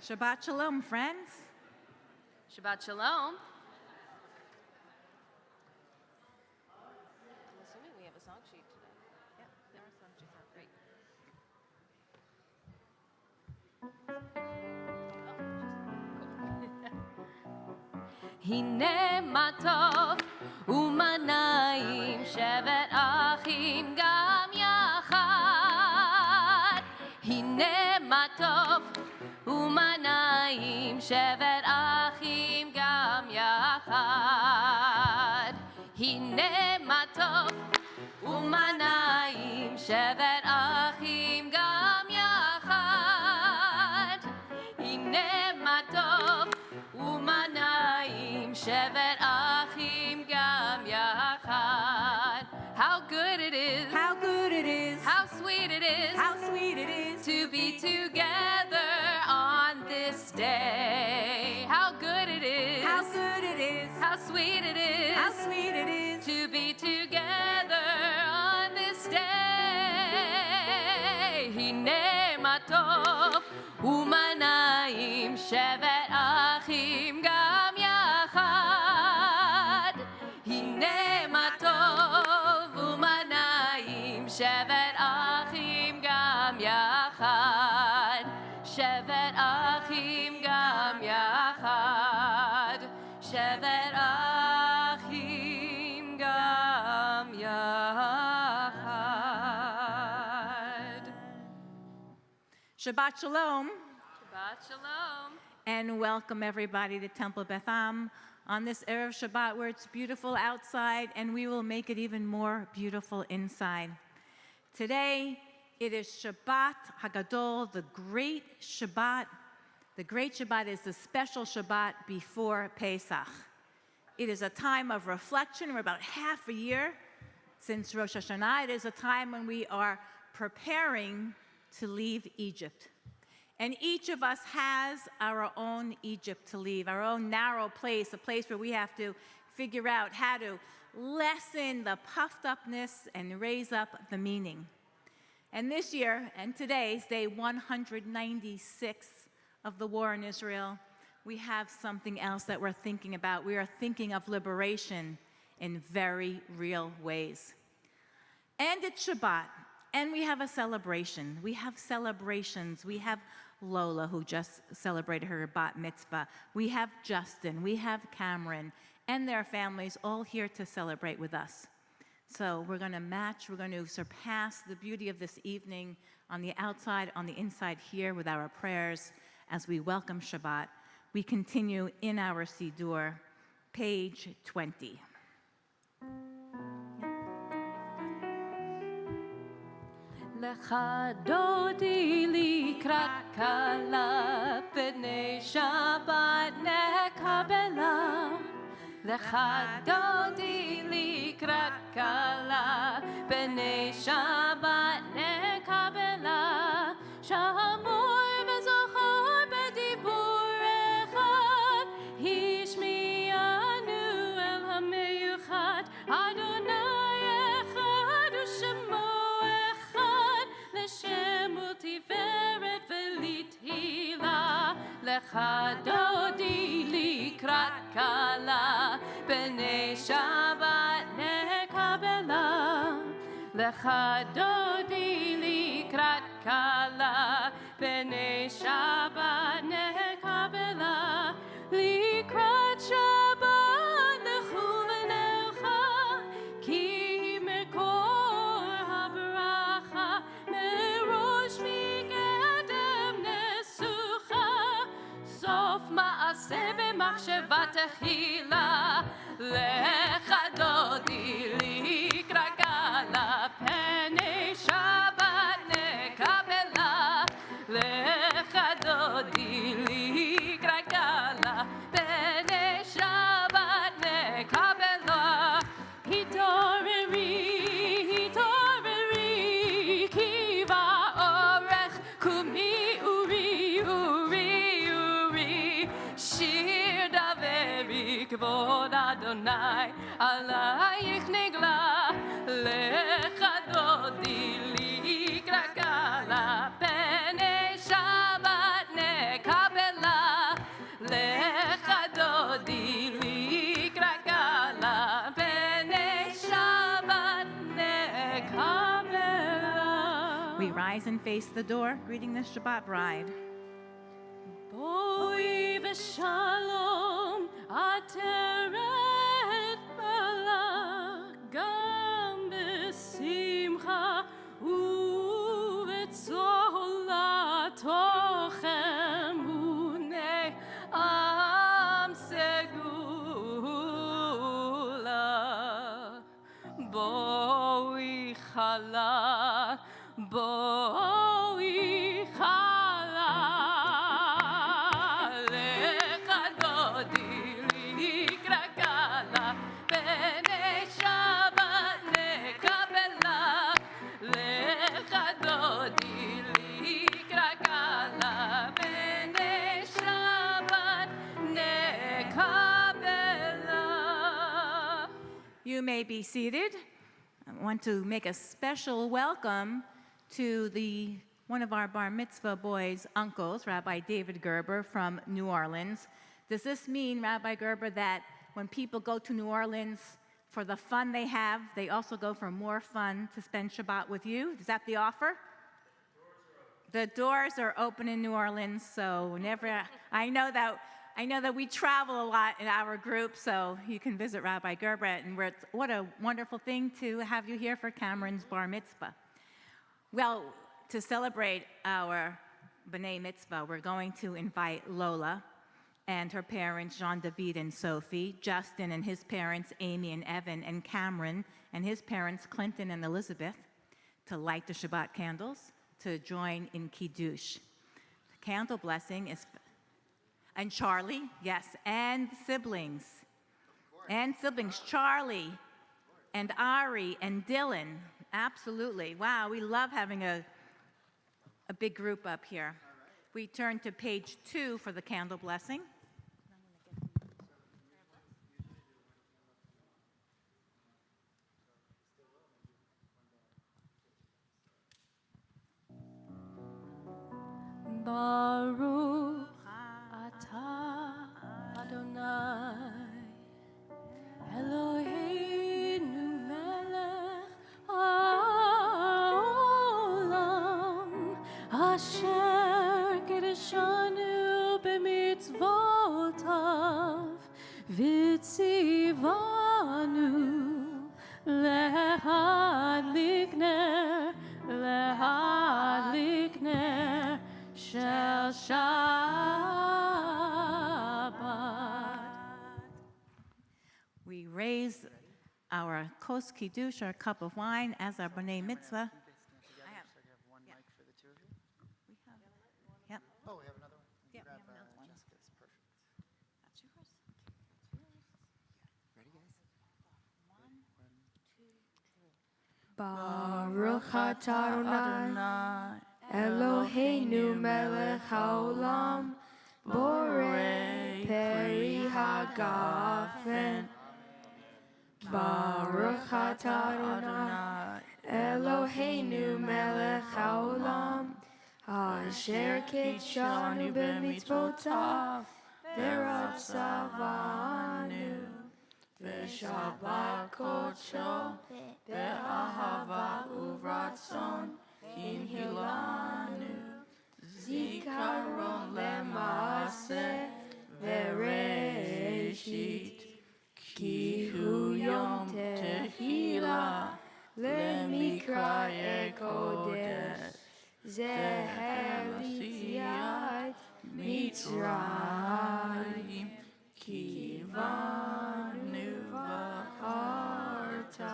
Shabbat Shalom, friends. Shabbat Shalom. I'm assuming we have a song sheet today. Yeah, there are song sheets. Great. הנה מה טוב ומה נעים שבת אחים גם יחד. הנה מה טוב ומה נעים שבת אחים גם יחד. הנה מה טוב ומה נעים שבת אחים גם יחד. הנה מה טוב ומה נעים שבת אחים גם יחד. How good it is, How good it is, how sweet it is, how sweet it is to be together on this day. How good it is, how good it is, how sweet it is, how sweet it is to be together on this day. הנה מה טוב ומה נעים שבת אחים גם יחד. הנה מה טוב ומה נעים שבת אחים גם יחד. שבת אחים גם יחד. שבת אחים גם יחד. Shabbat Shalom, Shabbat Shalom. and welcome everybody to Temple Beth Am on this Erev Shabbat where it's beautiful outside and we will make it even more beautiful inside. Today, it is Shabbat Hagadol, the Great Shabbat. The Great Shabbat is the special Shabbat before Pesach. It is a time of reflection. We're about half a year since Rosh Hashanah. It is a time when we are preparing to leave Egypt. And each of us has our own Egypt to leave, our own narrow place, a place where we have to figure out how to lessen the puffed upness and raise up the meaning. And this year, and today is day 196 of the war in Israel, we have something else that we're thinking about. We are thinking of liberation in very real ways. And it's Shabbat, and we have a celebration. We have celebrations. We have Lola, who just celebrated her bat mitzvah. We have Justin. We have Cameron and their families all here to celebrate with us. So we're going to match, we're going to surpass the beauty of this evening on the outside, on the inside here with our prayers as we welcome Shabbat. We continue in our Siddur, page 20. לך דודי לקראת כלה, פני שבת נקבלה. לך דודי לקראת כלה, פני שבת נקבלה. שמור וזוכר בדיבור אחד, השמיענו אל המיוחד. אדוני אחד ושמו לשם ולתפארת ולתהילה. לך דודי לקראת כלה, פני שבת נקבלה. לך דודי לקראת כלה, פני שבת נקבלה. לקראת שבת לכו ונלכה, כי מקור הברכה מראש מקדם נסוכה. סוף מעשה במחשבה תחילה. לך דודי לקראת כלה, פני שבת נקבלה. לך דודי לקראת כלה, פני שבת נקבלה. התעוררי, התעוררי, כי באורך קומי אורי, אורי, אורי. שיר דברי כבוד אדוני, עלייך נגלה. לך דודי לקראת כלה, פני שבת נקבלה. We rise and face the door, greeting the Shabbat bride. Boi v'shalom ateret bala gam b'simcha u'v'tzola tochem unei am segula boi chala boi chala You may be seated. I want to make a special welcome to one of our bar mitzvah boys' uncles, Rabbi David Gerber from New Orleans. Does this mean, Rabbi Gerber, that when people go to New Orleans for the fun they have, they also go for more fun to spend Shabbat with you? Is that the offer? The doors are open in New Orleans, so I know that we travel a lot in our group, so you can visit Rabbi Gerber, and what a wonderful thing to have you here for Cameron's bar mitzvah. Well, to celebrate our B'nai Mitzvah, we're going to invite Lola and her parents, Jean-David and Sophie, Justin and his parents, Amy and Evan, and Cameron and his parents, Clinton and Elizabeth, to light the Shabbat candles, to join in Kiddush. The candle blessing is, and Charlie, yes, and siblings, Charlie and Ari and Dylan, absolutely. Wow, we love having a big group up here. We turn to page 2 for the candle blessing. Baruch atah Adonai Eloheinu melech haolam asher kiddushanu b'mitzvotav v'tzivanu lehadlik ner shel Shabbat. We raise our kos kiddush, our cup of wine, as our b'nai mitzvah. One mic for the two of you? Yep. Oh, we have another one? Yep, we Grab, have another one. Jessica's, perfect. That's yours. Ready, guys? 1, 2, 3. Baruch atah Adonai Eloheinu melech haolam borei peri hagafen. Baruch atah Adonai Eloheinu melech haolam asher kitshanu b'mitzvotav v'ratzavanu v'shabbat kodsho be'ahava uvratzon Inhilanu Zikaron Lemase Vereshit Kihu Yom Tehila Lemikra Ekodes Zeher Litziat Mitzrayim Kivanu Vakarta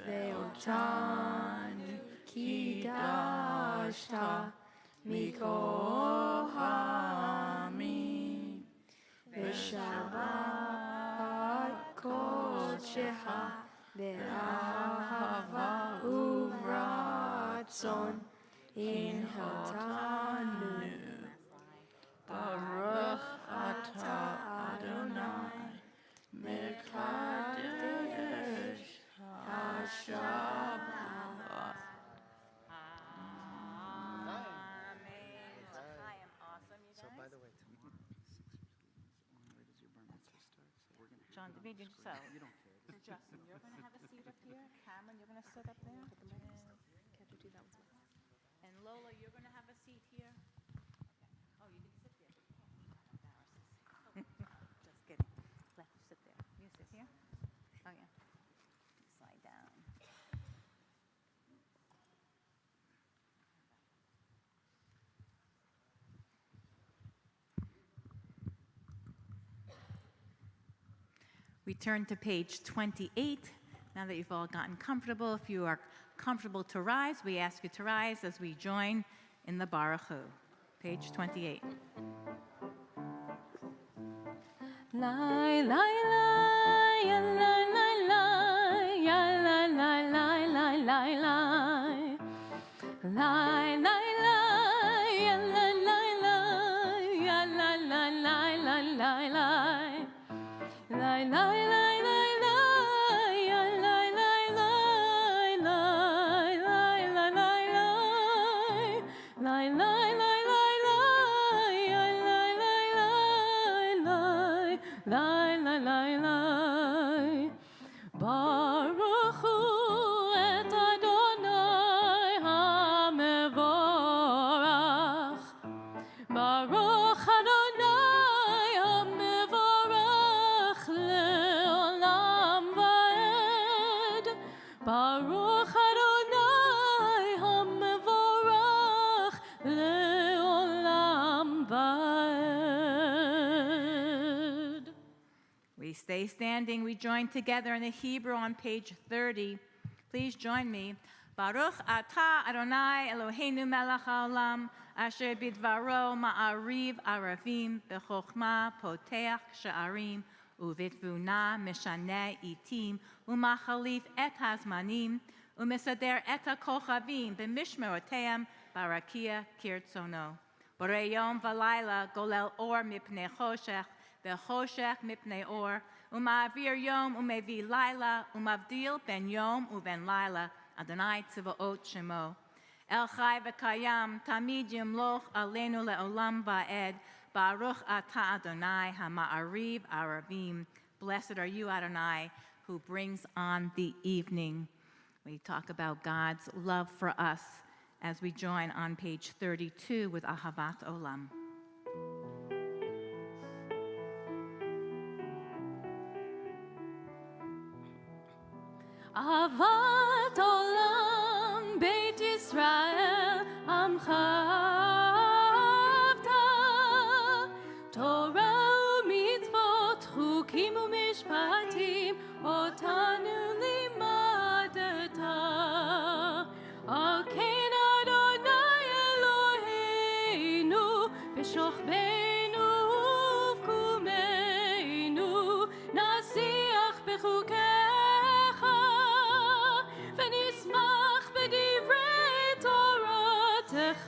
Veotanu Kidashta Mikol Hamid V'Shabbat Kodshecha Be'ahava Uvratzon Inhotanu Baruch atah Adonai Mekadesh HaShabbat. So, by the way, tomorrow, 6 where does your bar mitzvah start? So we're going to John, have David, so. You don't care. So Justin, you're going to have a seat up here. Cameron, you're going to sit up there. And Lola, you're going to have a seat here? Okay. Oh, you can sit there. Embarrasses. Just kidding. Let you sit there. You sit here? Oh, yeah. Slide down. We turn to page 28. Now that you've all gotten comfortable, if you are comfortable to rise, we ask you to rise as we join in the Baruch Hu. Page 28. Lai, lai, lai, ya, lai, lai, lai, ya, lai, lai, lai, lai, lai, lai. Lai, lai, lai, ya, lai, lai, lai, ya, lai, lai, lai, lai, lai, lai. Lai, lai, lai, lai, lai, ya, lai, lai, lai, lai, lai, lai, lai, lai. Lai, lai, lai, lai, lai, ya, lai, lai, lai, lai, lai, lai, lai, lai. Baruch hu et Adonai hamevorach. Baruch Adonai hamevorach leolam vaed. Baruch Adonai hamevorach leolam vaed. We stay standing. We join together in the Hebrew on page 30. Please join me. Baruch atah Adonai Eloheinu melech haolam asher bidvaro ma'ariv aravim b'chokhmah poteach sha'arim uvitvuna mishane itim umachalif et hazmanim umesader et hakochavim b'mishmeroteim barakia kirtzono. Borei yom v'layla golel or mipnei choshech v'choshech mipnei or uma'avir yom umevi layla umavdil ben yom uben layla Adonai tzvaot shemo. El chai v'kayam tamid yimloch aleinu le'olam va'ed Baruch atah Adonai hama'ariv aravim. Blessed are you, Adonai, who brings on the evening. We talk about God's love for us as we join on page 32 with Ahavat Olam. Ahavat olam Beit Yisrael amchavta Torah u'mitzvot chukim u'mishpatim otanu limadata Akein Adonai Eloheinu b'shochbeinu u'vkumeinu nasiach b'chukeinu ונשמח בדברי תורתך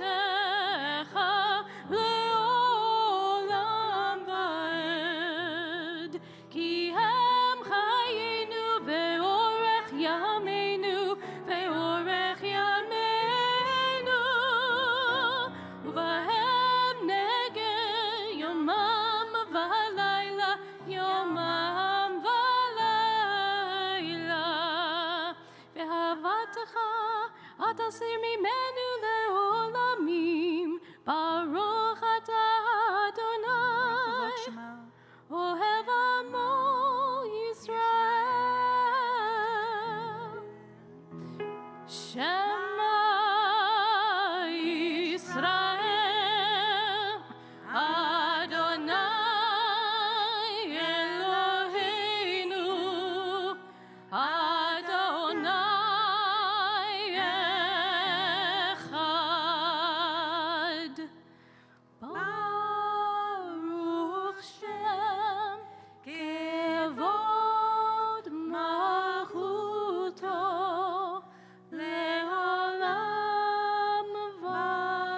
ובמצוותיך לעולם ועד. כי הם חיינו ואורך ימינו ואורך ימינו ובהם נגן יומם ולילה יומם ואהבתך תסיר ממנו לעולמים ברוך אתה אדוני אוהב עמו ישראל שמע ישראל אדוני אלוהינו Adonai Echad Baruch Shem Kevod Malchuto Leolam Vaed.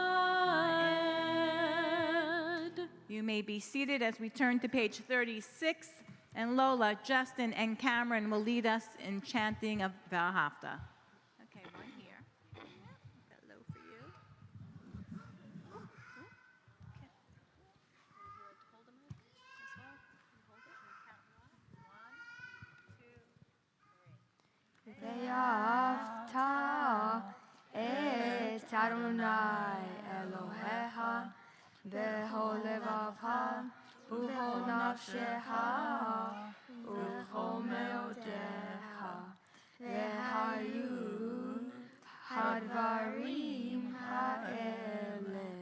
You may be seated as we turn to page 36, and Lola, Justin, and Cameron will lead us in chanting of V'ahavta. Okay, one here. Hello for you. Ve'ahavta Adonai Elohecha b'chol levavcha u'b'chol nafshecha u'b'chol me'odecha v'hayu hadvarim ha'ele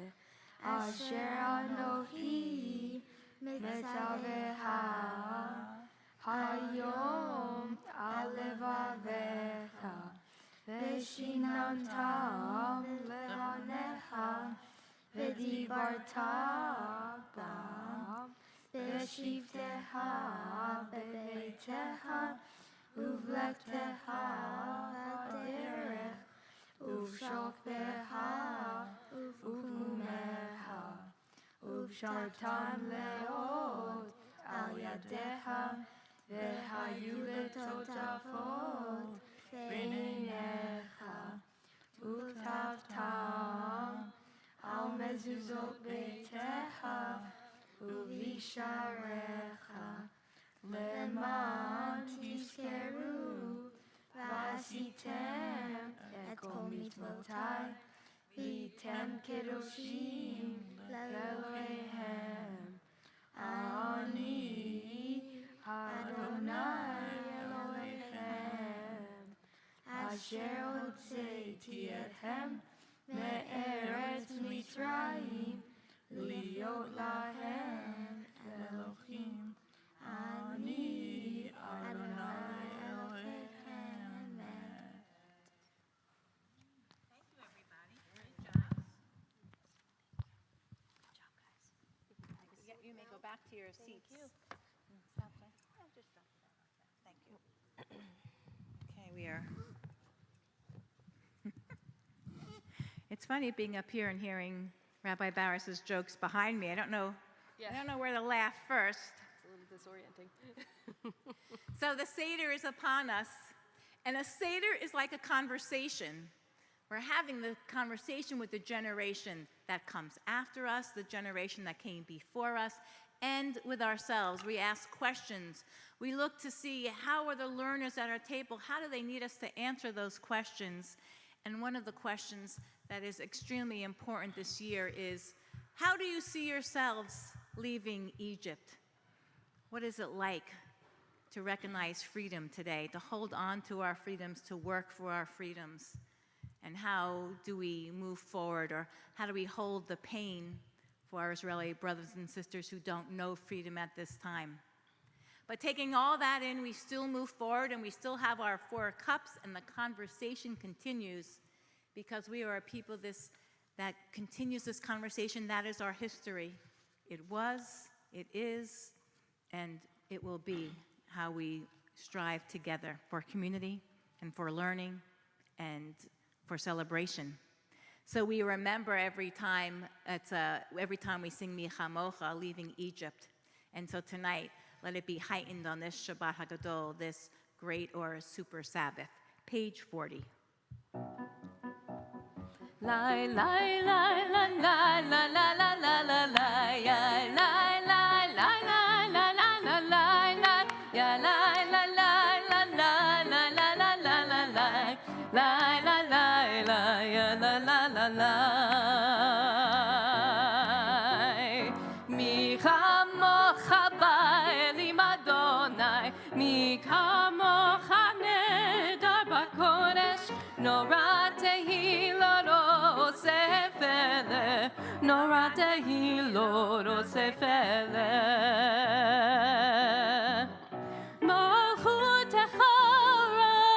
asher Anochi mitzavecha hayom al levavecha v'shinantam levanecha v'dibarta bam v'shivtecha bebeitecha uvlektecha b'derech uvshoktecha uvumecha uvshartam leot al yadecha v'hayu letotafot b'neinecha uktavtam al mezuzot beitecha uvisharecha leman tizkeru v'asitem et kol mitzvotai v'yitem kedoshim le'Eloheihem ani Adonai Eloheihem asher hotzeiti etchem me'eretz Mitzrayim liot lahem Elohim ani Adonai Eloheihem. Thank you, everybody. Great job. You may go back to your seats. Thank you. Thank you. Okay, we are. It's funny being up here and hearing Rabbi Barris's jokes behind me. I don't know where to laugh first. It's a little disorienting. So the Seder is upon us, and a Seder is like a conversation. We're having the conversation with the generation that comes after us, the generation that came before us, and with ourselves. We ask questions. We look to see how are the learners at our table, how do they need us to answer those questions? And one of the questions that is extremely important this year is, how do you see yourselves leaving Egypt? What is it like to recognize freedom today, to hold on to our freedoms, to work for our freedoms? And how do we move forward, or how do we hold the pain for our Israeli brothers and sisters who don't know freedom at this time? But taking all that in, we still move forward, and we still have our 4 cups, and the conversation continues, because we are a people that continues this conversation. That is our history. It was, it is, and it will be how we strive together for community and for learning and for celebration. So we remember every time we sing Mi Chamocha, leaving Egypt. And so tonight, let it be heightened on this Shabbat HaGadol, this great or super Sabbath. Page 40. Lai lai lai lai lai lai lai lai lai lai lai ya lai lai lai lai lai lai lai lai lai ya lai lai lai lai lai lai lai lai lai lai lai lai lai lai lai ya lai lai lai lai mi chamocha ba'elim Adonai mi chamocha nedar b'kodesh norah tehilot Nora tehilot osefele Malchutecha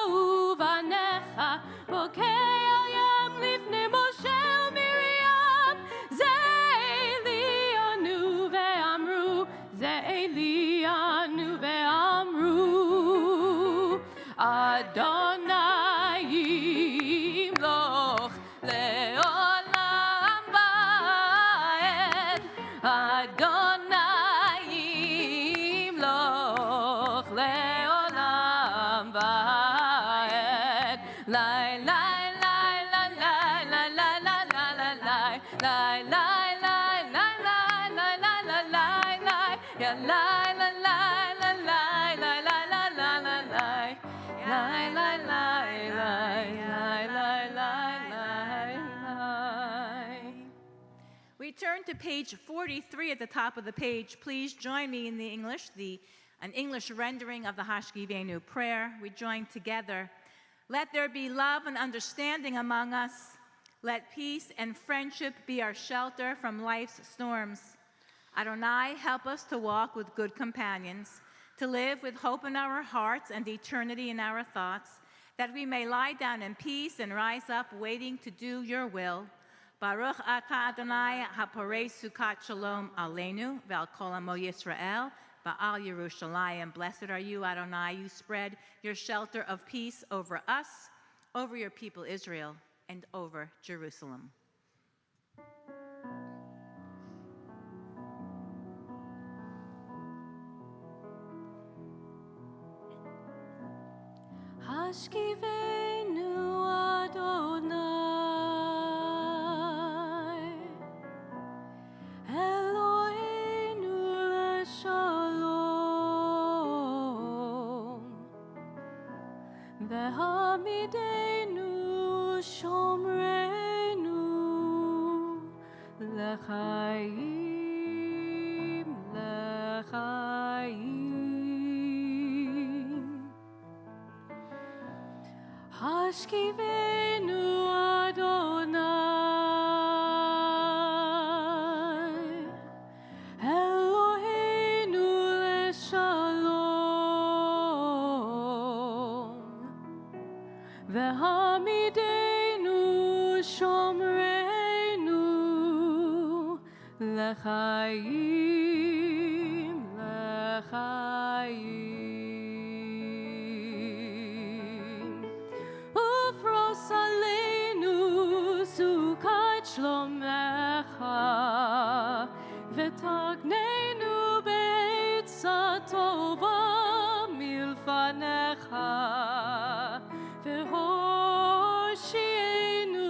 uvanecha bokei al yam lifnei Moshe u'Miriam Ze Elianu ve'amru Ze Elianu ve'amru Adonai yimloch le'olam va'ed Adonai yimloch le'olam va'ed Lai lai lai lai lai lai lai lai lai lai lai lai lai lai lai lai lai lai lai ya lai lai lai lai lai lai lai lai lai lai lai lai turn to page 43 at the top of the page, please join me in the English, an English rendering of the Hashkivenu prayer. We join together. Let there be love and understanding among us. Let peace and friendship be our shelter from life's storms. Adonai, help us to walk with good companions, to live with hope in our hearts and eternity in our thoughts, that we may lie down in peace and rise up waiting to do your will. Baruch atah Adonai haporei sukat shalom aleinu ve'al kol amo Yisrael ba'al Yerushalayim. Blessed are you, Adonai. You spread your shelter of peace over us, over your people Israel, and over Jerusalem. Hashkivenu Adonai Eloheinu leshalom Vehamidenu shomreinu lechaim lechaim Hashkivenu Adonai Eloheinu leshalom Vehamidenu shomreinu lechaim lechaim Aleinu sukat shlomecha v'tagnenu be'etza tova milfanecha v'hoshienu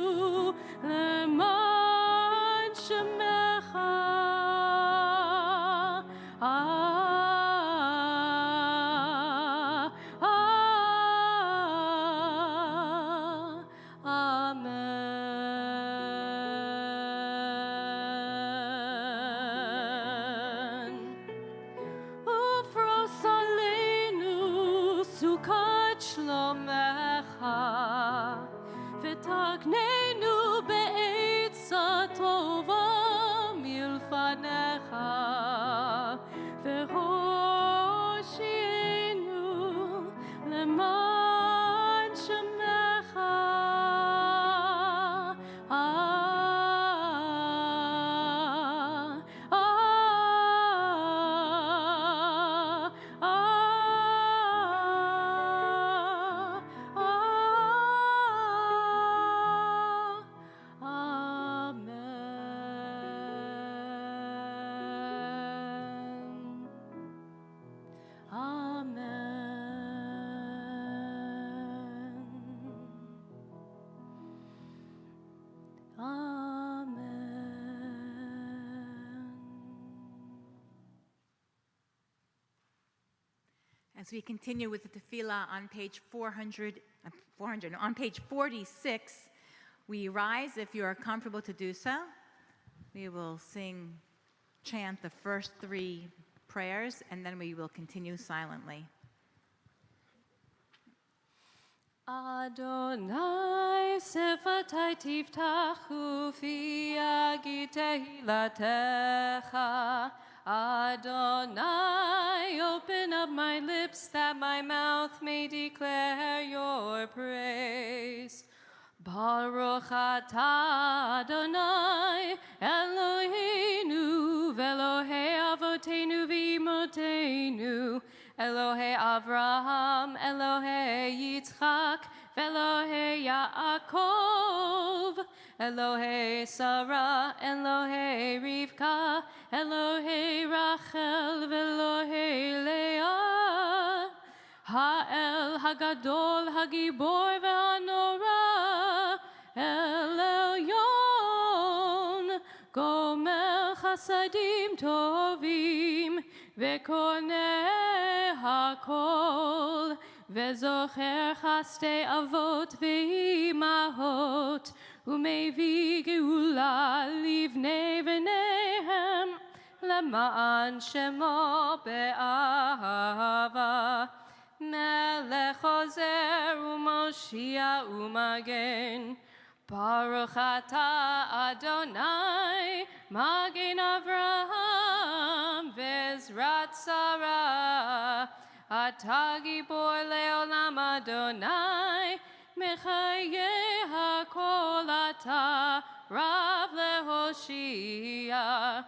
leman shemecha ותקננו בעצה טובה מלפניך והושיענו למען שמך As we continue with the tefillah on page on page 46, we rise if you are comfortable to do so. We will chant the first three prayers, and then we will continue silently. Adonai sefatai tiftachu fi yagi tehilatecha. Adonai, open up my lips that my mouth may declare your praise. Baruch atah Adonai, Eloheinu, ve'Elohei avotenu v'imotenu, Elohei Avraham, Elohei Yitzchak, ve'Elohei Yaakov, Elohei Sarah, Elohei Rivka, Elohei Rachel, ve'Elohei Leah, Ha'el Hagadol, Hagibor ve'Hanora, El Elyon, Gomer Chasadim Tovim, ve'Koneh Hakol, ve'Zocher Chaste Avot ve'Imahot, ומביא גאולה לבני בניהם, למען שמו באהבה. מלך עוזר ומושיע ומגן, ברוך אתה אדוני, מגן אברהם ועזרת שרה. אתה גיבור לעולם אדוני, מחיי הכל אתה רב להושיע.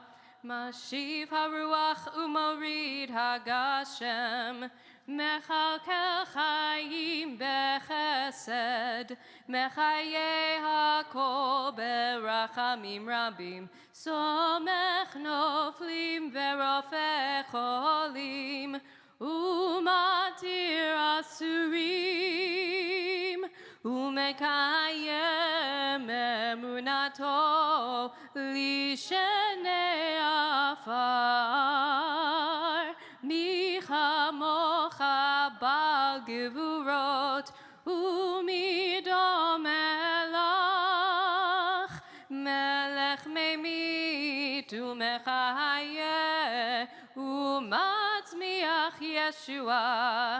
משיב הרוח ומוריד הגשם, מכלכל חיים בחסד, מחיי הכל ברחמים רבים. סומך נופלים ורופא חולים, ומתיר אסורים, ומקיים אמונתו לשני עפר. מי כמוך בעל גבורות, ומי דומה לך, מלך ממית ומחיה, ומצמיח ישועה.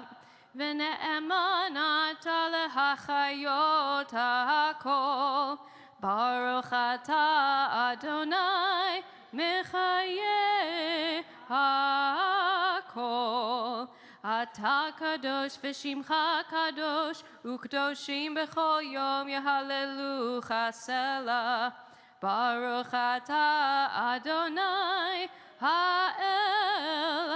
ונאמן אתה להחיות הכל, ברוך אתה אדוני, מחיי הכל. אתה קדוש ושמך קדוש, וקדושים בכל יום יהללוך סלה. ברוך אתה אדוני, האל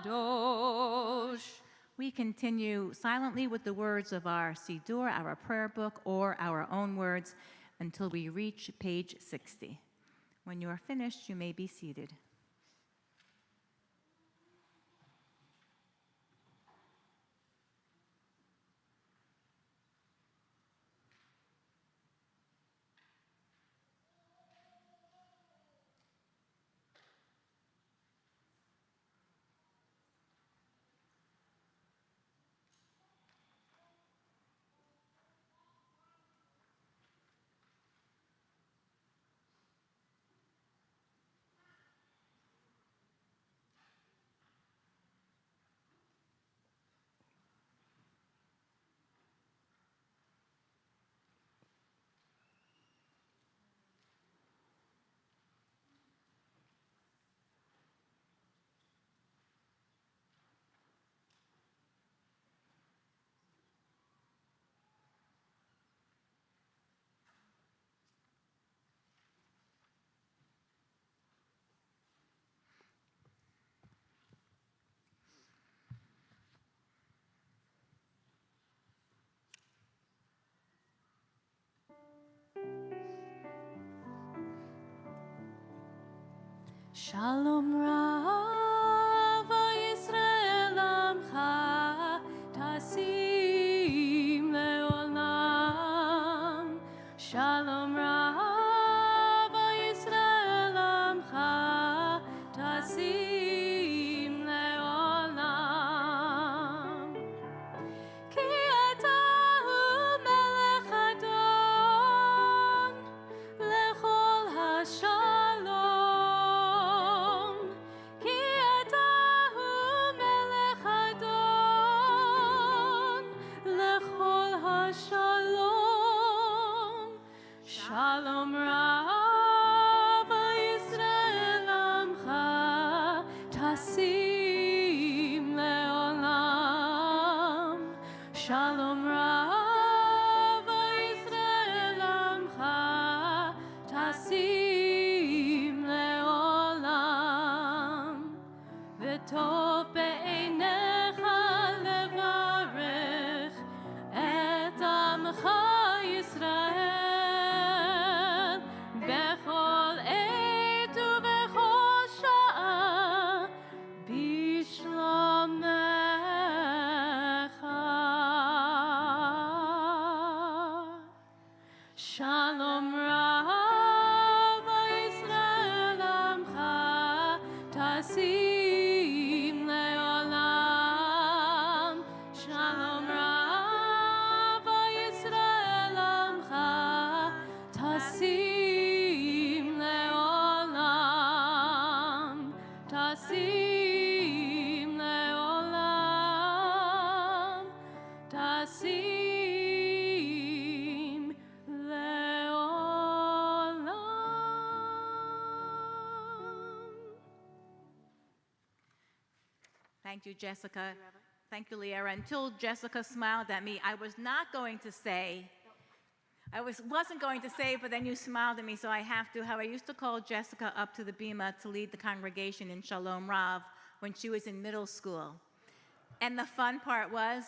הקדוש. We continue silently with the words of our Siddur, our prayer book, or our own words until we reach page 60. When you are finished, you may be seated. Shalom Rav Yisrael Amcha Tasim Leolam. Shalom Rav Yisrael Amcha Tasim Leolam. Ki ata hu melech adon lechol hashalom. Ki ata hu melech adon lechol hashalom. Shalom Rav Yisrael Amcha Tasim Leolam. Shalom Rav Yisrael Amcha Tasim Leolam. V'tov be'einecha levarech et amcha Yisrael bechol עת ובכל שעה בשלומך. Shalom Rav Yisrael Amcha Tasim Leolam. Shalom Rav Yisrael Amcha Thank you, Jessica. Thank you, Liera. Until Jessica smiled at me, I wasn't going to say, but then you smiled at me, so I have to. How I used to call Jessica up to the bima to lead the congregation in Shalom Rav when she was in middle school. And the fun part was,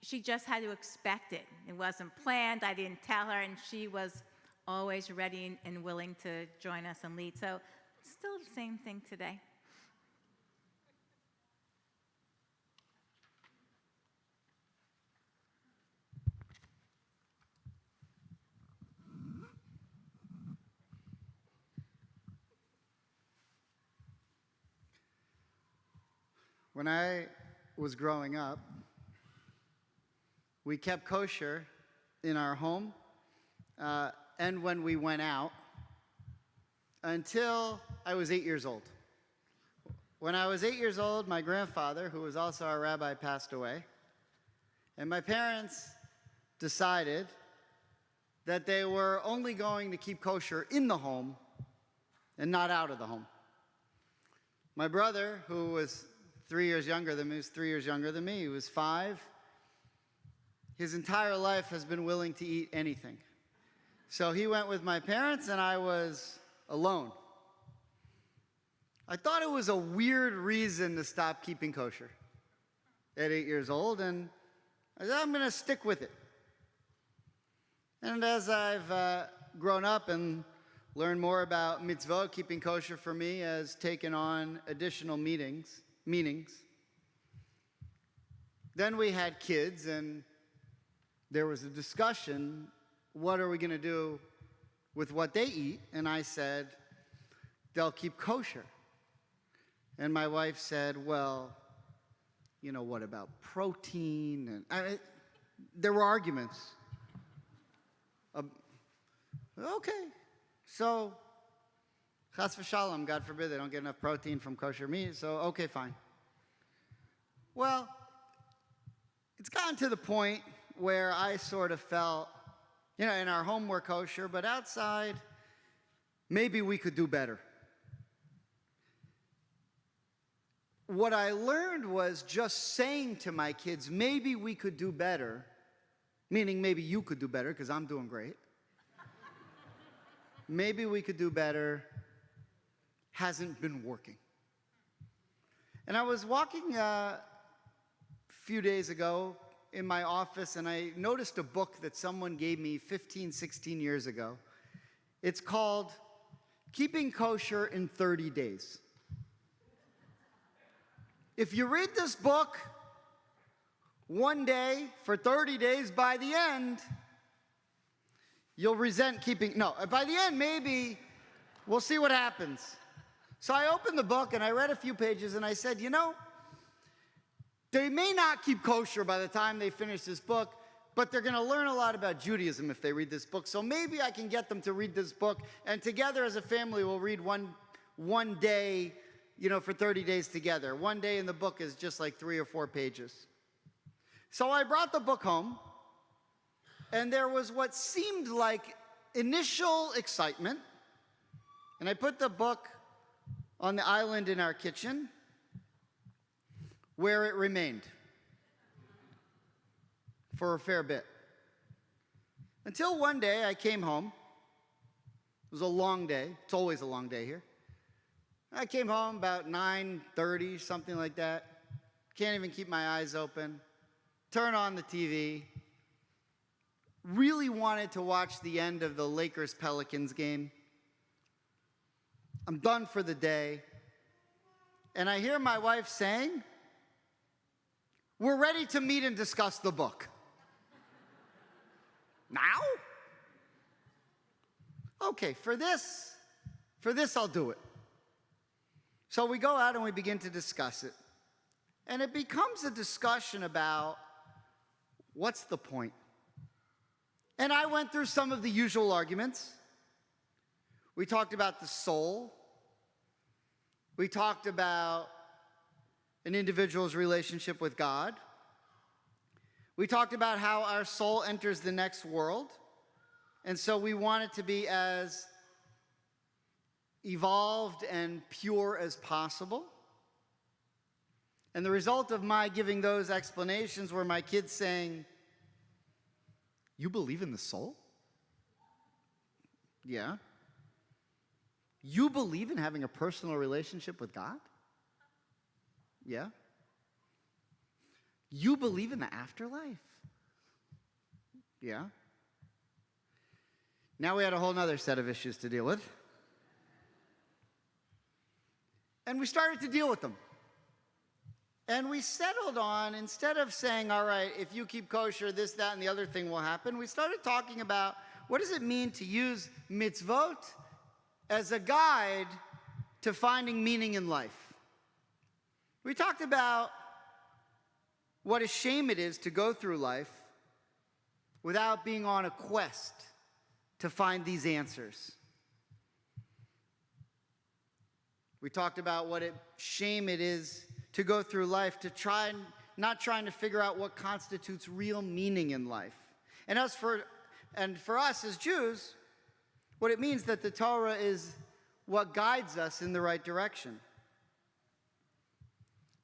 she just had to expect it. It wasn't planned. I didn't tell her, and she was always ready and willing to join us and lead. So still the same thing today. When I was growing up, we kept kosher in our home and when we went out until I was 8 years old. When I was 8 years old, my grandfather, who was also our rabbi, passed away. And my parents decided that they were only going to keep kosher in the home and not out of the home. My brother, who was 3 years younger than me, he was 5. His entire life has been willing to eat anything. So he went with my parents and I was alone. I thought it was a weird reason to stop keeping kosher at 8 years old, and I said, I'm going to stick with it. And as I've grown up and learned more about mitzvot, keeping kosher for me has taken on additional meanings. Then we had kids, and there was a discussion, what are we going to do with what they eat? And I said, they'll keep kosher. And my wife said, well, you know, what about protein? And there were arguments. Okay, so chas v'shalom, God forbid, they don't get enough protein from kosher meat, so okay, fine. Well, it's gotten to the point where I sort of felt, you know, in our home we're kosher, but outside, maybe we could do better. What I learned was just saying to my kids, maybe we could do better, meaning maybe you could do better, because I'm doing great. Maybe we could do better, hasn't been working. And I was walking a few days ago in my office, and I noticed a book that someone gave me 15, 16 years ago. It's called Keeping Kosher in 30 Days. If you read this book one day for 30 days, by the end, you'll resent keeping, no, by the end, maybe we'll see what happens. So I opened the book and I read a few pages and I said, you know, they may not keep kosher by the time they finish this book, but they're going to learn a lot about Judaism if they read this book. So maybe I can get them to read this book, and together as a family we'll read one day, you know, for 30 days together. One day in the book is just like 3 or 4 pages. So I brought the book home, and there was what seemed like initial excitement, and I put the book on the island in our kitchen, where it remained for a fair bit. Until one day I came home. It was a long day. It's always a long day here. I came home about 9:30, something like that. Can't even keep my eyes open. Turn on the TV. Really wanted to watch the end of the Lakers-Pelicans game. I'm done for the day. And I hear my wife saying, we're ready to meet and discuss the book. Now? Okay, for this I'll do it. So we go out and we begin to discuss it. And it becomes a discussion about what's the point? And I went through some of the usual arguments. We talked about the soul. We talked about an individual's relationship with God. We talked about how our soul enters the next world. And so we want it to be as evolved and pure as possible. And the result of my giving those explanations were my kids saying, "You believe in the soul?" "Yeah." "You believe in having a personal relationship with God?" "Yeah." "You believe in the afterlife?" "Yeah." Now we had a whole other set of issues to deal with. And we started to deal with them. And we settled on, instead of saying, all right, if you keep kosher, this, that, and the other thing will happen, we started talking about what does it mean to use mitzvot as a guide to finding meaning in life. We talked about what a shame it is to go through life without being on a quest to find these answers. We talked about what a shame it is to go through life not trying to figure out what constitutes real meaning in life. And for us as Jews, what it means that the Torah is what guides us in the right direction.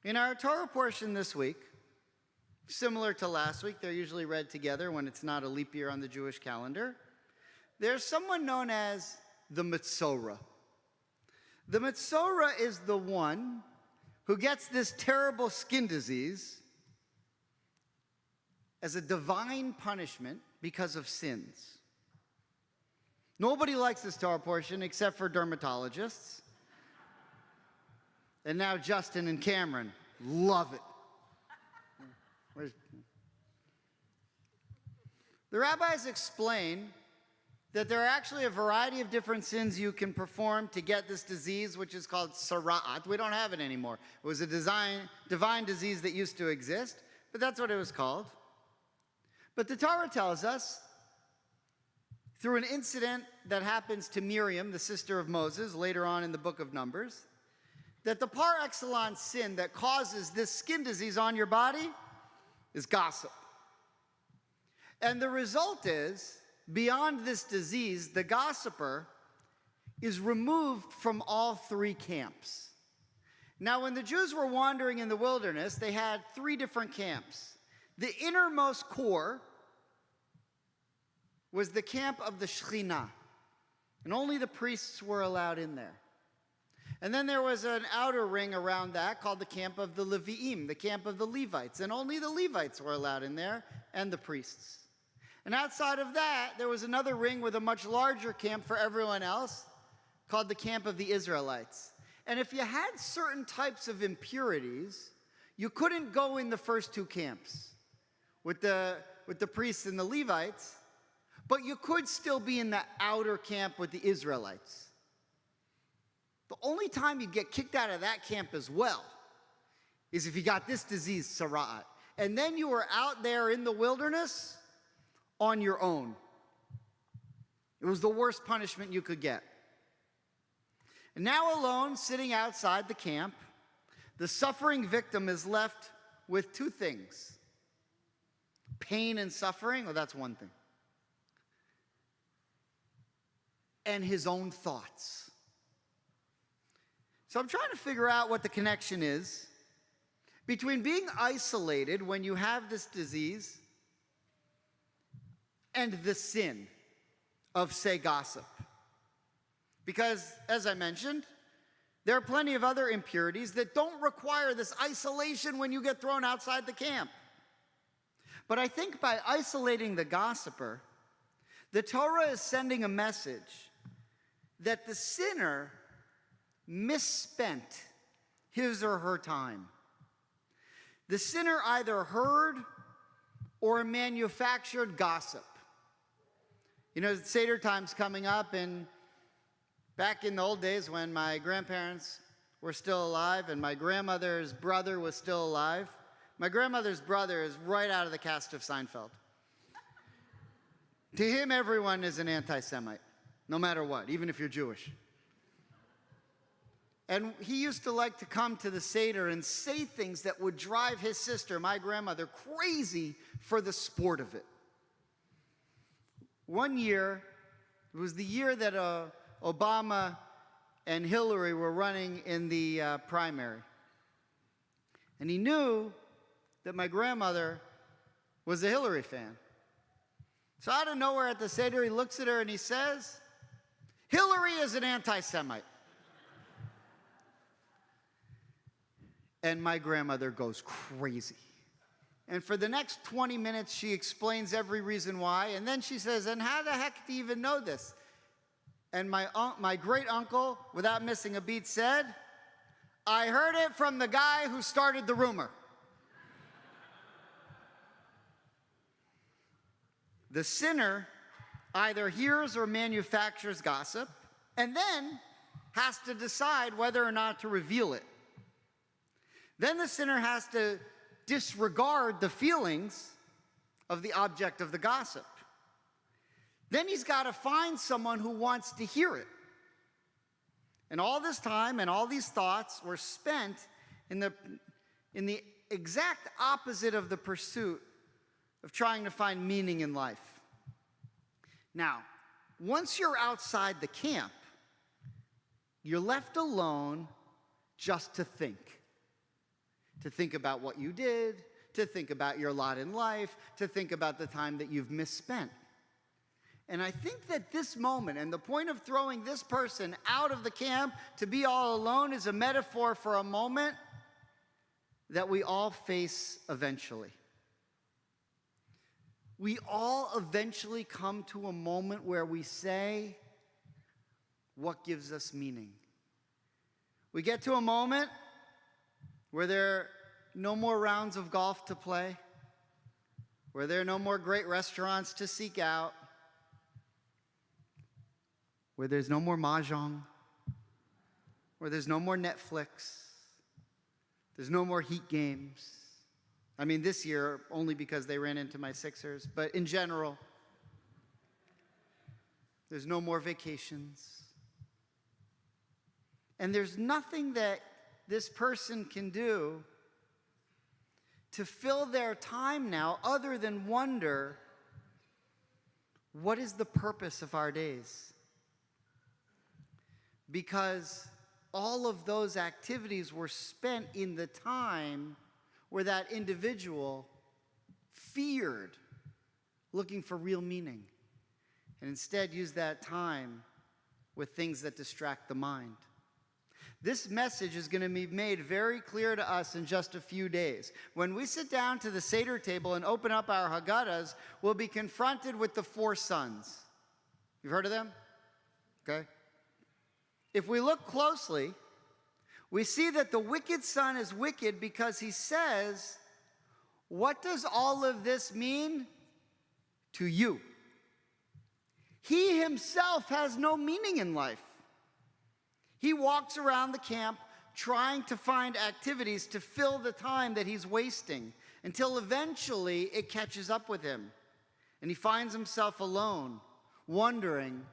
In our Torah portion this week, similar to last week, they're usually read together when it's not a leap year on the Jewish calendar. There's someone known as the Metzorah. The Metzorah is the one who gets this terrible skin disease as a divine punishment because of sins. Nobody likes this Torah portion except for dermatologists. And now Justin and Cameron love it. The rabbis explain that there are actually a variety of different sins you can perform to get this disease, which is called sara'at. We don't have it anymore. It was a divine disease that used to exist, but that's what it was called. But the Torah tells us, through an incident that happens to Miriam, the sister of Moses, later on in the book of Numbers, that the par excellence sin that causes this skin disease on your body is gossip. And the result is, beyond this disease, the gossiper is removed from all three camps. Now, when the Jews were wandering in the wilderness, they had three different camps. The innermost core was the camp of the Shekhinah, and only the priests were allowed in there. And then there was an outer ring around that called the camp of the Levi'im, the camp of the Levites, and only the Levites were allowed in there, and the priests. And outside of that, there was another ring with a much larger camp for everyone else called the camp of the Israelites. And if you had certain types of impurities, you couldn't go in the first two camps with the priests and the Levites, but you could still be in the outer camp with the Israelites. The only time you get kicked out of that camp as well is if you got this disease, sara'at. And then you were out there in the wilderness on your own. It was the worst punishment you could get. And now alone, sitting outside the camp, the suffering victim is left with two things. Pain and suffering, well, that's one thing. And his own thoughts. So I'm trying to figure out what the connection is between being isolated when you have this disease and the sin of, say, gossip. Because, as I mentioned, there are plenty of other impurities that don't require this isolation when you get thrown outside the camp. But I think by isolating the gossiper, the Torah is sending a message that the sinner misspent his or her time. The sinner either heard or manufactured gossip. You know, Seder time's coming up, and back in the old days when my grandparents were still alive and my grandmother's brother was still alive, my grandmother's brother is right out of the cast of Seinfeld. To him, everyone is an anti-Semite, no matter what, even if you're Jewish. And he used to like to come to the Seder and say things that would drive his sister, my grandmother, crazy for the sport of it. One year, it was the year that Obama and Hillary were running in the primary. And he knew that my grandmother was a Hillary fan. So out of nowhere at the Seder, he looks at her and he says, "Hillary is an anti-Semite." And my grandmother goes crazy. And for the next 20 minutes, she explains every reason why. And then she says, "And how the heck do you even know this?" And my great uncle, without missing a beat, said, "I heard it from the guy who started the rumor." The sinner either hears or manufactures gossip and then has to decide whether or not to reveal it. Then the sinner has to disregard the feelings of the object of the gossip. Then he's got to find someone who wants to hear it. And all this time and all these thoughts were spent in the exact opposite of the pursuit of trying to find meaning in life. Now, once you're outside the camp, you're left alone just to think. To think about what you did, to think about your lot in life, to think about the time that you've misspent. And I think that this moment, and the point of throwing this person out of the camp to be all alone, is a metaphor for a moment that we all face eventually. We all eventually come to a moment where we say, what gives us meaning? We get to a moment where there are no more rounds of golf to play, where there are no more great restaurants to seek out, where there's no more mahjong, where there's no more Netflix, there's no more Heat games. I mean, this year, only because they ran into my Sixers, but in general, there's no more vacations. And there's nothing that this person can do to fill their time now other than wonder, what is the purpose of our days? Because all of those activities were spent in the time where that individual feared looking for real meaning, and instead used that time with things that distract the mind. This message is going to be made very clear to us in just a few days. When we sit down to the Seder table and open up our Haggadahs, we'll be confronted with the 4 sons. You've heard of them? Okay. If we look closely, we see that the wicked son is wicked because he says, what does all of this mean to you? He himself has no meaning in life. He walks around the camp trying to find activities to fill the time that he's wasting until eventually it catches up with him. And he finds himself alone, wondering,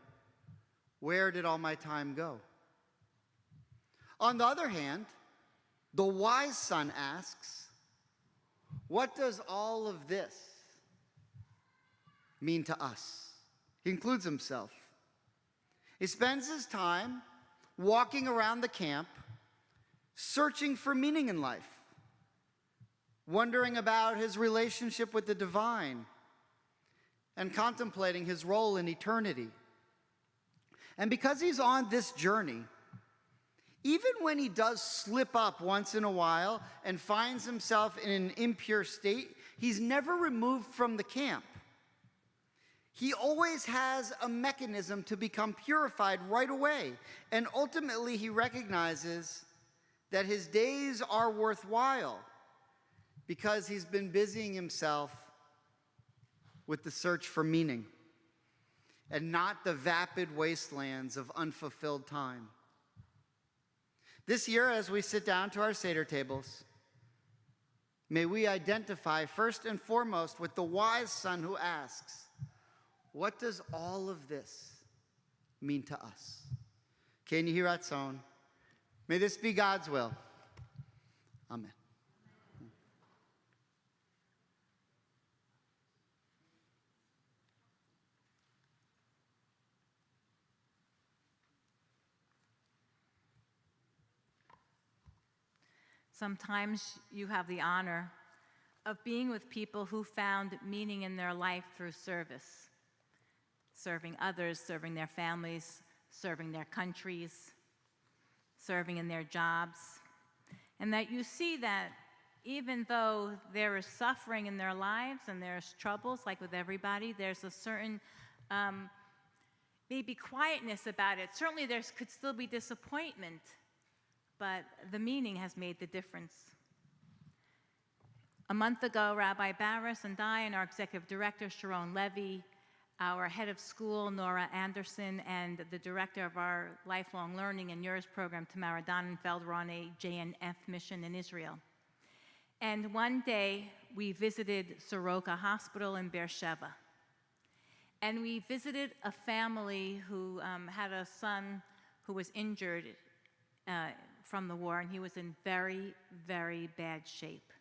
where did all my time go? On the other hand, the wise son asks, what does all of this mean to us? He includes himself. He spends his time walking around the camp, searching for meaning in life, wondering about his relationship with the divine, and contemplating his role in eternity. And because he's on this journey, even when he does slip up once in a while and finds himself in an impure state, he's never removed from the camp. He always has a mechanism to become purified right away. And ultimately, he recognizes that his days are worthwhile because he's been busying himself with the search for meaning and not the vapid wastelands of unfulfilled time. This year, as we sit down to our Seder tables, may we identify first and foremost with the wise son who asks, what does all of this mean to us? Can you hear that song? May this be God's will. Amen. Sometimes you have the honor of being with people who found meaning in their life through service, serving others, serving their families, serving their countries, serving in their jobs, and that you see that even though there is suffering in their lives and there's troubles, like with everybody, there's a certain maybe quietness about it. Certainly there could still be disappointment, but the meaning has made the difference. A month ago, Rabbi Barris and I and our executive director, Sharon Levy, our head of school, Nora Anderson, and the director of our lifelong learning and yours program, Tamara Donnenfeld, were on a JNF mission in Israel. And one day, we visited Soroka Hospital in Beersheba. And we visited a family who had a son who was injured from the war, and he was in very, very bad shape.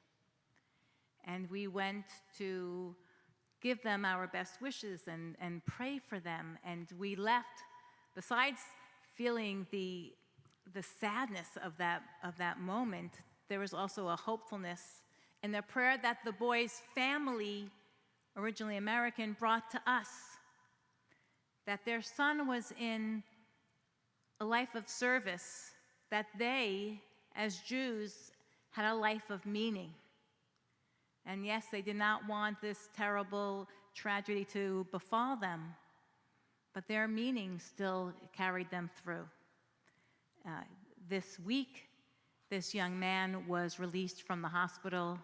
And we went to give them our best wishes and pray for them. And we left, besides feeling the sadness of that moment, there was also a hopefulness in the prayer that the boy's family, originally American, brought to us, that their son was in a life of service, that they, as Jews, had a life of meaning. And yes, they did not want this terrible tragedy to befall them, but their meaning still carried them through. This week, this young man was released from the hospital,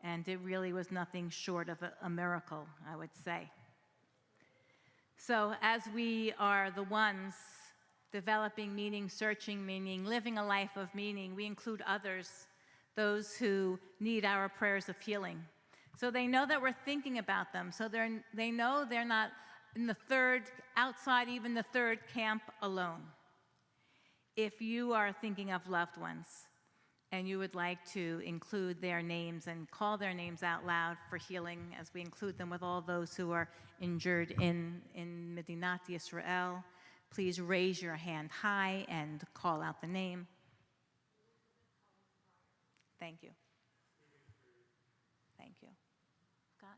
and it really was nothing short of a miracle, I would say. So as we are the ones developing meaning, searching meaning, living a life of meaning, we include others, those who need our prayers of healing. So they know that we're thinking about them. So they know they're not in outside even the third camp alone. If you are thinking of loved ones and you would like to include their names and call their names out loud for healing, as we include them with all those who are injured in Medinat Yisrael, please raise your hand high and call out the name. Thank you. Thank you. Scott?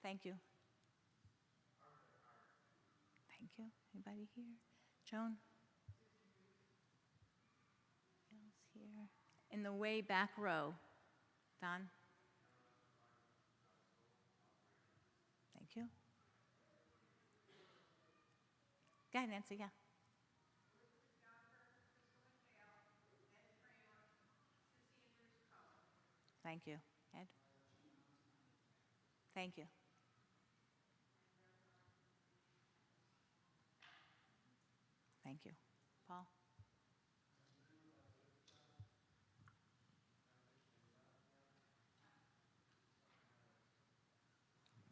Thank you. Thank you. Anybody here? Joan? Else here? In the way back row. Don? Thank you. Go ahead, Nancy, yeah. Thank you. Ed? Thank you. Thank you. Paul?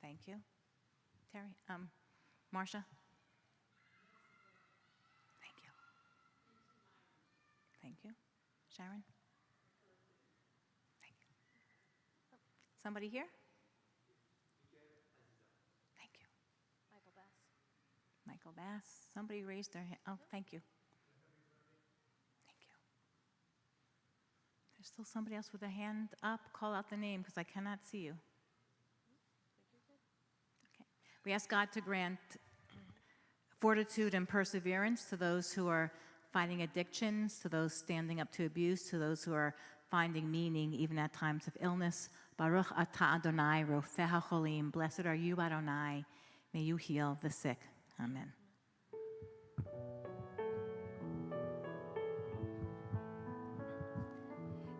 Thank you. Terry? Marcia? Thank you. Thank you. Sharon? Thank you. Somebody here? Thank you. Michael Bass. Michael Bass. Somebody raised their hand. Oh, thank you. Thank you. There's still somebody else with a hand up. Call out the name because I cannot see you. Okay. We ask God to grant fortitude and perseverance to those who are fighting addictions, to those standing up to abuse, to those who are finding meaning even at times of illness. Baruch atah Adonai, rofeh hacholim. Blessed are you, Adonai. May you heal the sick. Amen.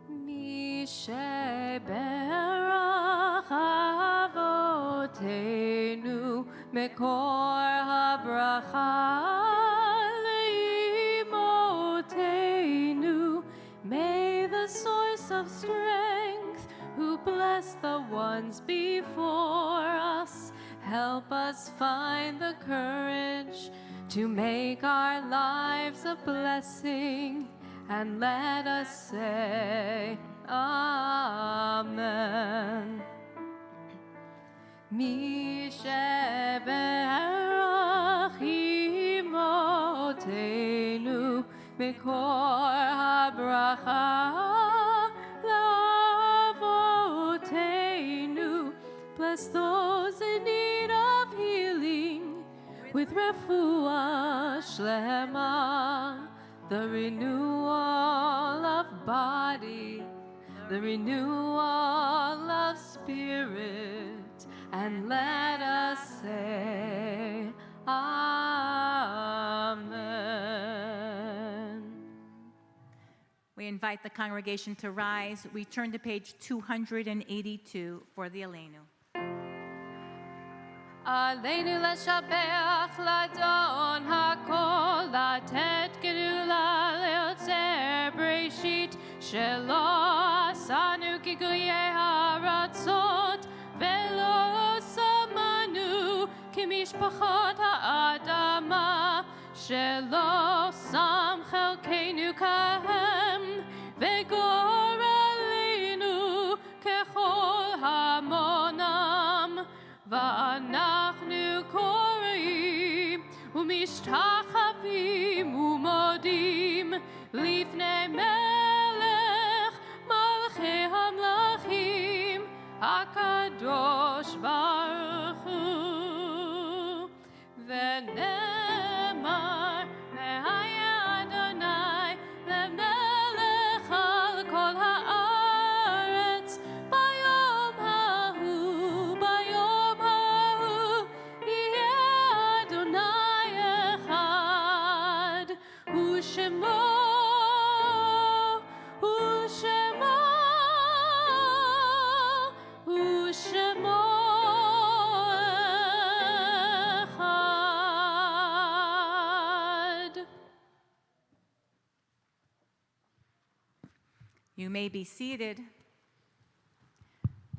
Mi sheberach avotenu mekor habracha leimotenu. May the source of strength, who bless the ones before us, help us find the courage to make our lives a blessing, and let us say, Amen. Mi sheberach imotenu מקור הברכה לאבותינו. Bless those in need of healing with refuah shlema, the renewal of body, the renewal of spirit, and let us say Amen. We invite the congregation to rise. We turn to page 282 for the Aleinu. עלינו לשבח לאדון הכל, לתת גדולה ליוצר בראשית, שלא עשנו כגויי הארצות, ולא שמנו כמשפחות האדמה, שלא שם חלקנו כהם, וגורלנו ככל המונם. ואנחנו קוראים ומשתחווים ומודים לפני מלך מלכי המלכים הקדוש ברוך הוא. ונאמר והיה אדוני למלך על כל הארץ ביום ההוא, ביום ההוא יהיה אדוני אחד, ושמו אחד. You may be seated.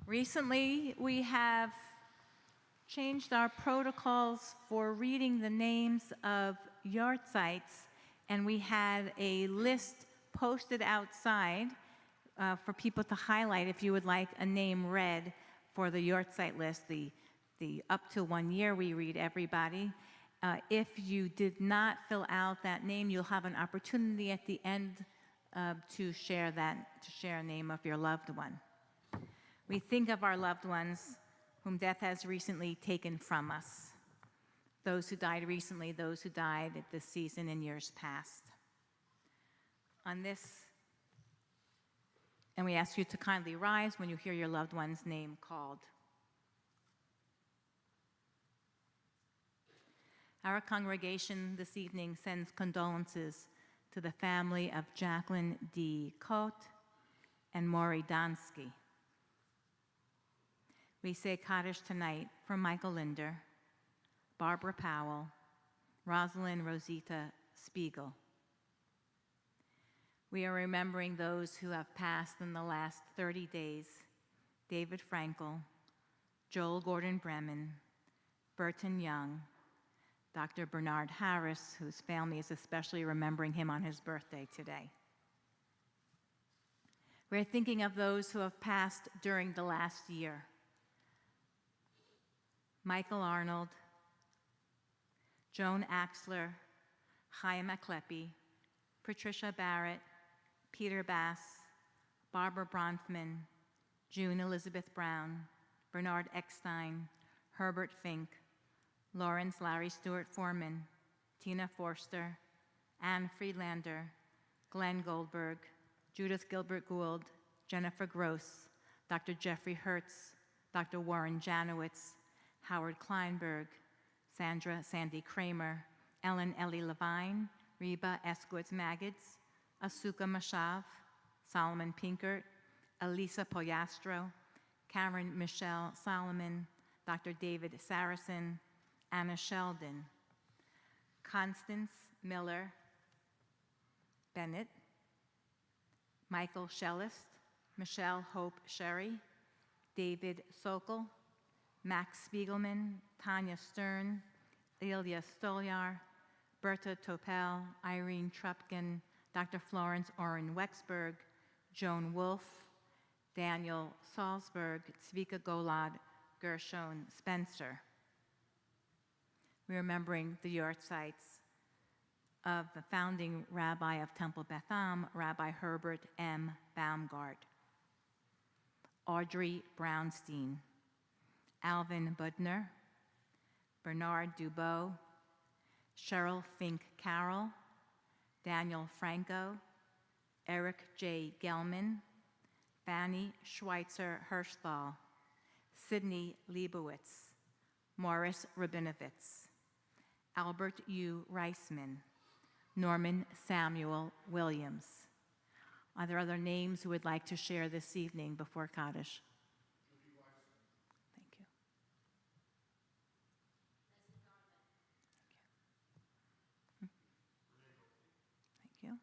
Recently, we have changed our protocols for reading the names of yahrzeits, and we had a list posted outside for people to highlight if you would like a name read for the yahrzeit list, the up to 1 year we read everybody. If you did not fill out that name, you'll have an opportunity at the end to share a name of your loved one. We think of our loved ones whom death has recently taken from us, those who died recently, those who died at this season in years past. On this, and we ask you to kindly rise when you hear your loved one's name called. Our congregation this evening sends condolences to the family of Jacqueline D. Cote and Maury Donsky. We say Kaddish tonight for Michael Linder, Barbara Powell, Rosalind Rosita Spiegel. We are remembering those who have passed in the last 30 days: David Frankel, Joel Gordon Bremen, Burton Young, Dr. Bernard Harris, whose family is especially remembering him on his birthday today. We're thinking of those who have passed during the last year: Michael Arnold, Joan Axler, Chaim Aklepi, Patricia Barrett, Peter Bass, Barbara Bronfman, June Elizabeth Brown, Bernard Eckstein, Herbert Fink, Lawrence Larry Stewart Foreman, Tina Forster, Anne Friedlander, Glenn Goldberg, Judith Gilbert Gould, Jennifer Gross, Dr. Jeffrey Hertz, Dr. Warren Janowitz, Howard Kleinberg, Sandra Sandy Kramer, Ellen Ellie Levine, Reba Eskowitz Maggots, Asuka Mashav, Solomon Pinkert, Elisa Poyastro, Karen Michelle Solomon, Dr. David Saracen, Anna Sheldon, Constance Miller Bennett, Michael Schellist, Michelle Hope Sherry, David Sokol, Max Spiegelman, Tanya Stern, Ilya Stolyar, Berta Topel, Irene Trupkin, Dr. Florence Oren Wexberg, Joan Wolfe, Daniel Salzberg, Zvika Golod, Gershon Spencer. We're remembering the yahrzeits of the founding rabbi of Temple Beth Am, Rabbi Herbert M. Baumgart. Audrey Brownstein, Alvin Budner, Bernard Dubois, Cheryl Fink Carroll, Daniel Franco, Eric J. Gelman, Fanny Schweitzer Hirschthal, Sidney Leibowitz, Morris Rabinovitz, Albert U. Reisman, Norman Samuel Williams. Are there other names who would like to share this evening before Kaddish? Thank you. Thank you. Thank you.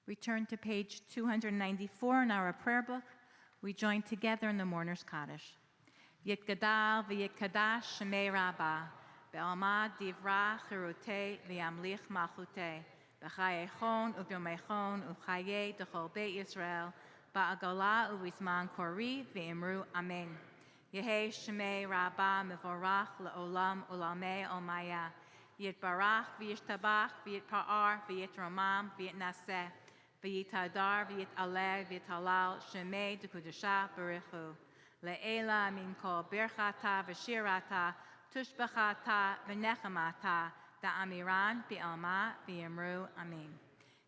We turn to page 294 in our prayer book. We join together in the Mourner's Kaddish. Yit gadal v'yit kadash shemei rabbah, be'almad divra chirutei v'yamlich malchutei, b'chayechon u'v'yomechon u'chayei d'chol beit Yisrael, ba'agola u'vizman kori v'imru amen. Yehei shemei rabbah mevorach le'olam u'lamei olmaya, yit barach v'yishtabach v'yit pa'ar v'yit romam v'yit naseh, v'yitadar v'yitaleh v'yitalal shemei d'kudusha b'richu. Le'ela min kol birchata v'shirata tushbachata v'nechamata da'amiran bi'alma v'yimru amen.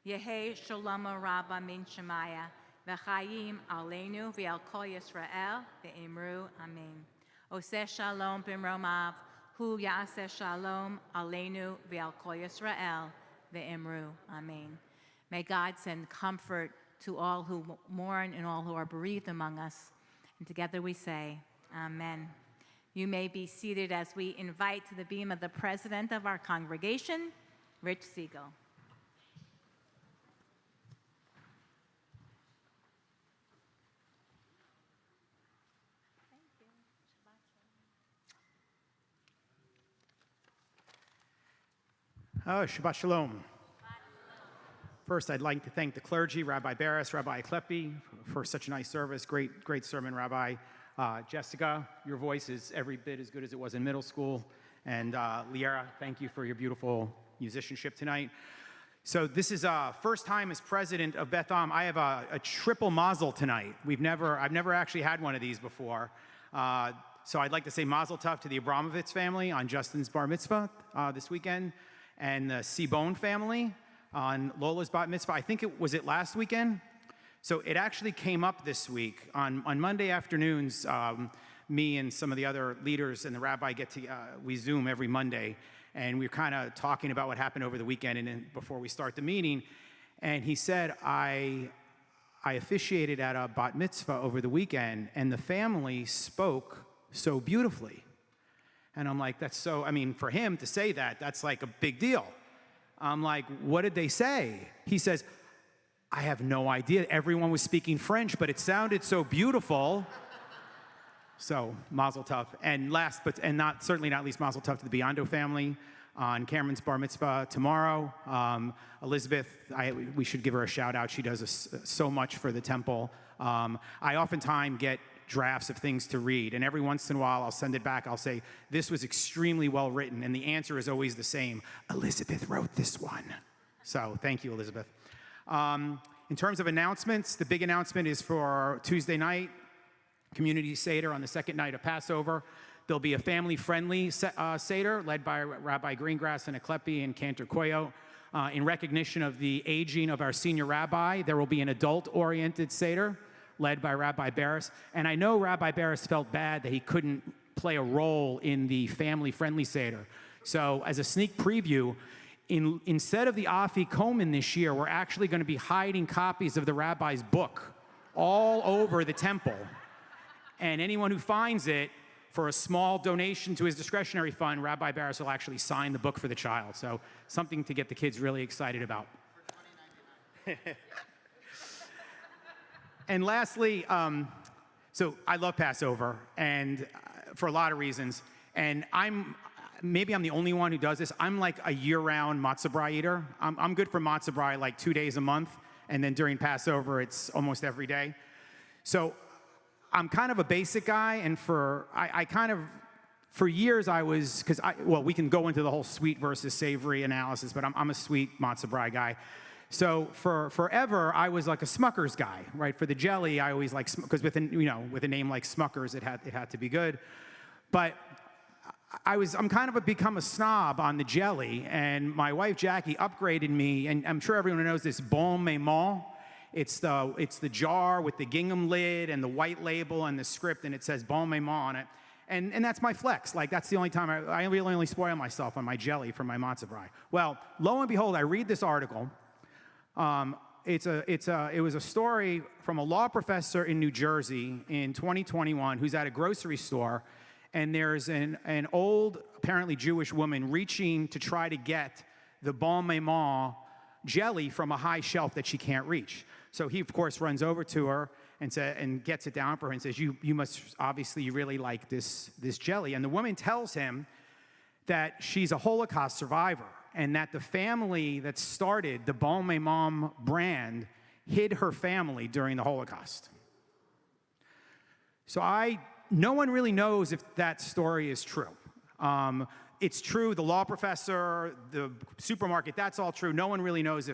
Yehei sholoma rabba min shemaya v'chayim aleinu v'al kol Yisrael v'imru amen. Oseh shalom b'mromav hu ya'aseh shalom aleinu v'al kol Yisrael v'imru amen. May God send comfort to all who mourn and all who are bereaved among us. And together we say, Amen. You may be seated as we invite to the beam of the president of our congregation, Rich Siegel. Shabbat Shalom. First, I'd like to thank the clergy, Rabbi Barris, Rabbi Klepi, for such a nice service. Great sermon, Rabbi. Jessica, your voice is every bit as good as it was in middle school. And Liera, thank you for your beautiful musicianship tonight. So this is first time as president of Beth Am. I have a triple mazel tonight. I've never actually had one of these before. So I'd like to say mazel tov to the Abramovitz family on Justin's bar mitzvah this weekend, and the Sibon family on Lola's bat mitzvah. I think it was last weekend. So it actually came up this week. On Monday afternoons, me and some of the other leaders and the rabbi we Zoom every Monday, and we're kind of talking about what happened over the weekend and then before we start the meeting. And he said, I officiated at a bat mitzvah over the weekend, and the family spoke so beautifully. And I'm like, for him to say that, that's like a big deal. I'm like, what did they say? He says, I have no idea. Everyone was speaking French, but it sounded so beautiful. So, mazel tov. And certainly not least, mazel tov to the Biondo family on Cameron's bar mitzvah tomorrow. Elizabeth, we should give her a shout out. She does so much for the temple. I oftentimes get drafts of things to read, and every once in a while I'll send it back. I'll say, this was extremely well written, and the answer is always the same. Elizabeth wrote this one. So thank you, Elizabeth. In terms of announcements, the big announcement is for Tuesday night, Community Seder on the second night of Passover. There'll be a family-friendly Seder led by Rabbi Greengrass and Aklepi and Cantor Koyo. In recognition of the aging of our senior rabbi, there will be an adult-oriented Seder led by Rabbi Barris. And I know Rabbi Barris felt bad that he couldn't play a role in the family-friendly Seder. So as a sneak preview, instead of the Afi Komen this year, we're actually going to be hiding copies of the rabbi's book all over the temple. And anyone who finds it, for a small donation to his discretionary fund, Rabbi Barris will actually sign the book for the child. So something to get the kids really excited about. For $29.99. And lastly, so I love Passover, and for a lot of reasons. And maybe I'm the only one who does this. I'm like a year-round matzah brai eater. I'm good for matzah brai like 2 days a month, and then during Passover, it's almost every day. So I'm kind of a basic guy, and for years I was, we can go into the whole sweet versus savory analysis, but I'm a sweet matzah brai guy. So for forever, I was like a Smucker's guy, right? For the jelly, I always like, because with a name like Smucker's, it had to be good. But I'm kind of become a snob on the jelly, and my wife Jackie upgraded me, and I'm sure everyone knows this bon maman. It's the jar with the gingham lid and the white label and the script, and it says bon maman on it. And that's my flex. Like, that's the only time I really only spoil myself on my jelly for my matzah brai. Well, lo and behold, I read this article. It was a story from a law professor in New Jersey in 2021 who's at a grocery store, and there's an old, apparently Jewish woman reaching to try to get the bon maman jelly from a high shelf that she can't reach. So he, of course, runs over to her and gets it down for her and says, you must, obviously, you really like this jelly. And the woman tells him that she's a Holocaust survivor, and that the family that started the Bon Maman brand hid her family during the Holocaust. So no one really knows if that story is true. It's true, the law professor, the supermarket, that's all true. No one really knows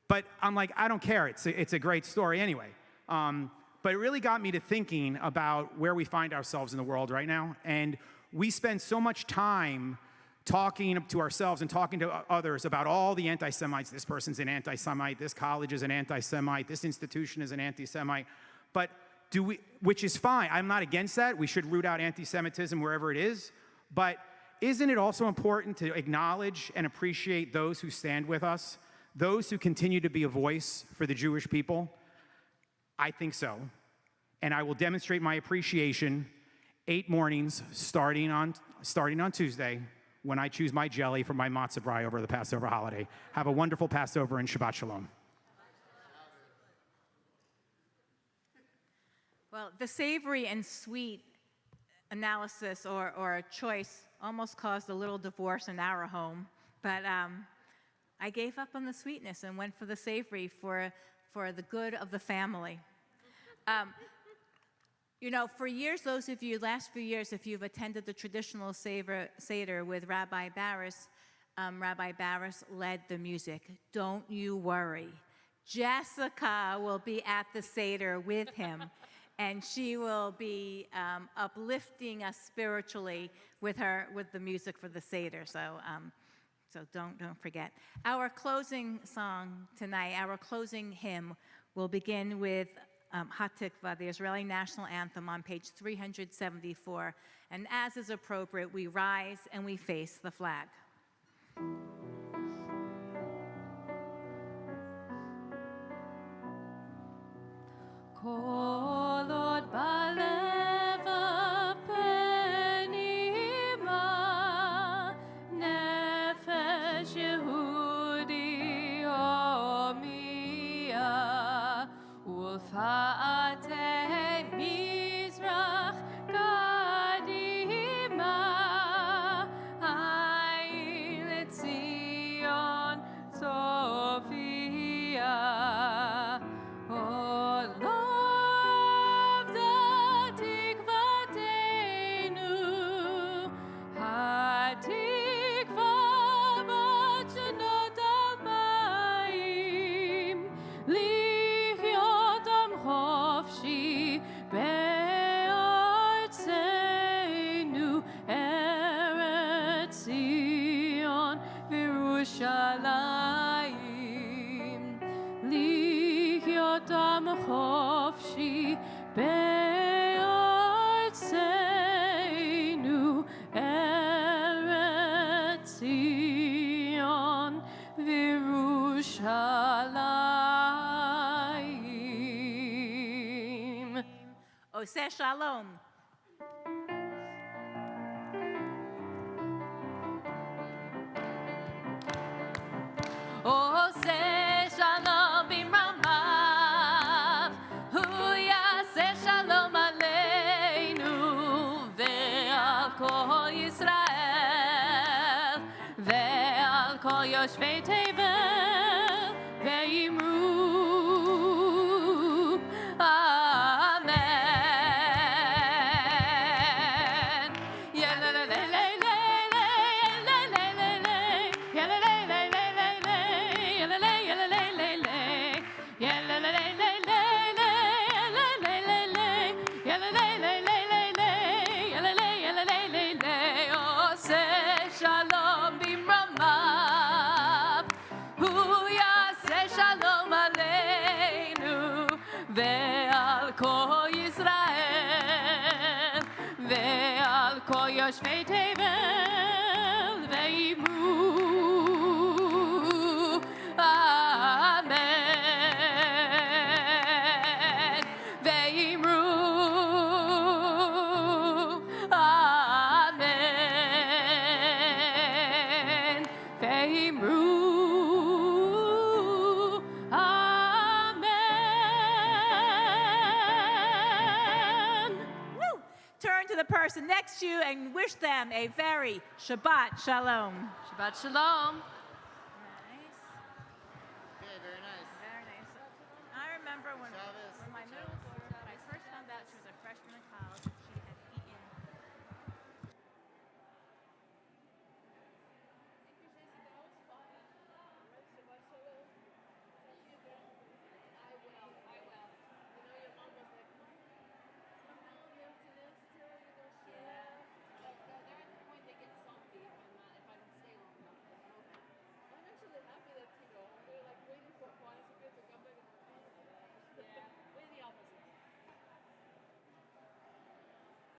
but I'm like, I don't care. It's a great story anyway. But it really got me to thinking about where we find ourselves in the world right now. And we spend so much time talking to ourselves and talking to others about all the anti-Semites. This person's an anti-Semite, this college is an anti-Semite, this institution is an anti-Semite. But which is fine, I'm not against that. We should root out anti-Semitism wherever it is. But isn't it also important to acknowledge and appreciate those who stand with us, those who continue to be a voice for the Jewish people? I think so. And I will demonstrate my appreciation 8 mornings starting on Tuesday, when I choose my jelly for my matzah brai over the Passover holiday. Have a wonderful Passover and Shabbat Shalom. Well, the savory and sweet analysis or choice almost caused a little divorce in our home, but I gave up on the sweetness and went for the savory for the good of the family. For years, last few years, if you've attended the traditional Seder with Rabbi Barris led the music. Don't you worry. Jessica will be at the Seder with him, and she will be uplifting us spiritually with the music for the Seder. So don't forget. Our closing song tonight, our closing hymn, will begin with Hatikva, the Israeli national anthem, on page 374. And as is appropriate, we rise and we face the flag. Kol od balev penima, nefesh Yehudi homiya, ulfa'atei mizrach kadima, ha'il Tzion Sophia. חופשי בארצנו ארץ ציון וירושלים. עושה שלום. עושה שלום במרמיו, הוא יעשה שלום עלינו ועל כל ישראל. כל יושבי תבל ואמרו אמן. ועל כל ישראל ועל כל יושבי תבל ואמרו אמן. ואמרו אמן. ואמרו Turn to the person next to you and wish them a very Shabbat Shalom. Shabbat Shalom.